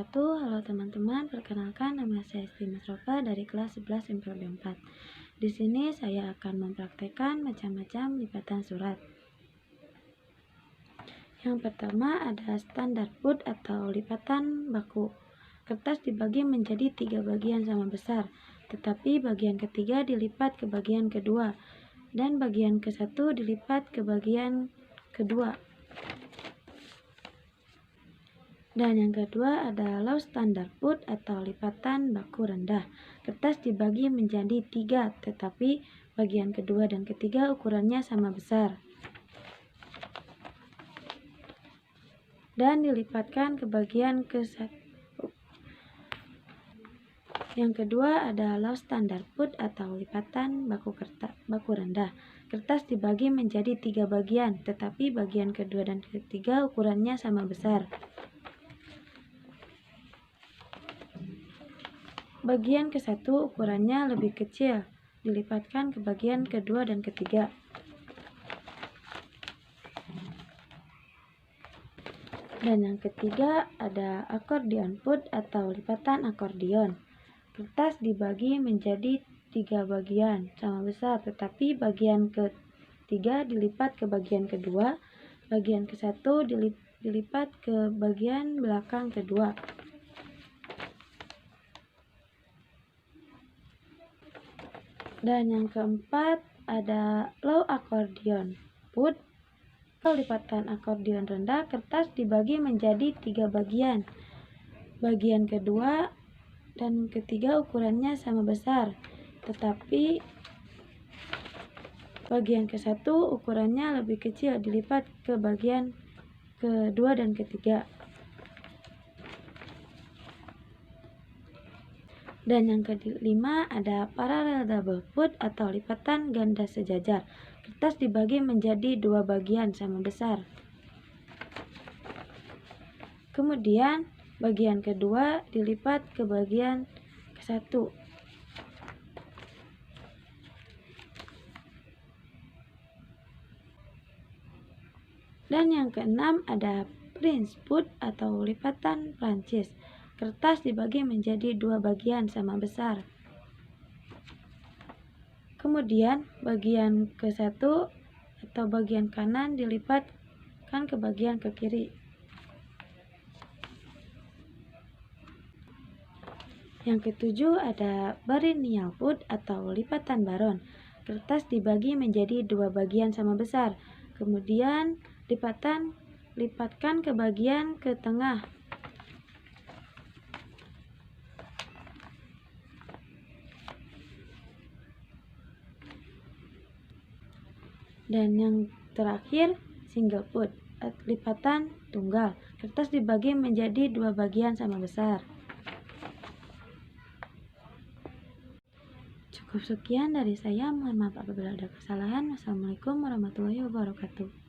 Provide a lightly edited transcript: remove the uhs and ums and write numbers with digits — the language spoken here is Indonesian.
wabarakatuh. Halo teman-teman, perkenalkan nama saya Esti Masrofa dari kelas 11 MPLB 4. Di sini saya akan mempraktekkan macam-macam lipatan surat. Yang pertama ada standar put atau lipatan baku. Kertas dibagi menjadi 3 bagian sama besar, tetapi bagian ketiga dilipat ke bagian kedua dan bagian ke-1 dilipat ke bagian kedua. Dan yang kedua ada low standard put atau lipatan baku rendah. Kertas dibagi menjadi 3, tetapi bagian kedua dan ketiga ukurannya sama besar. Dan dilipatkan ke bagian ke-1. Yang kedua ada low standard put atau lipatan baku rendah. Kertas dibagi menjadi 3 bagian, tetapi bagian kedua dan ketiga ukurannya sama besar. Bagian ke-1 ukurannya lebih kecil, dilipatkan ke bagian kedua dan ketiga. Dan yang ketiga ada akordion put atau lipatan akordion. Kertas dibagi menjadi 3 bagian sama besar, tetapi bagian ketiga dilipat ke bagian kedua, bagian ke-1 dilipat ke bagian belakang kedua. Dan yang keempat ada low akordion put atau lipatan akordion rendah. Kertas dibagi menjadi 3 bagian. Bagian kedua dan ketiga ukurannya sama besar, tetapi bagian ke-1 ukurannya lebih kecil, dilipat ke bagian kedua dan ketiga. Dan yang kelima ada parallel double put atau lipatan ganda sejajar. Kertas dibagi menjadi 2 bagian sama besar. Kemudian bagian kedua dilipat ke bagian ke-1. Dan yang keenam ada French put atau lipatan Prancis. Kertas dibagi menjadi 2 bagian sama besar. Kemudian bagian ke-1 atau bagian kanan dilipatkan ke bagian ke kiri. Yang ketujuh ada Baronial put atau lipatan baron. Kertas dibagi menjadi 2 bagian sama besar. Kemudian lipatkan ke bagian ke tengah. Dan yang terakhir single put, lipatan tunggal. Kertas dibagi menjadi 2 bagian sama besar. Cukup sekian dari saya, mohon maaf apabila ada kesalahan. Wassalamualaikum warahmatullahi wabarakatuh.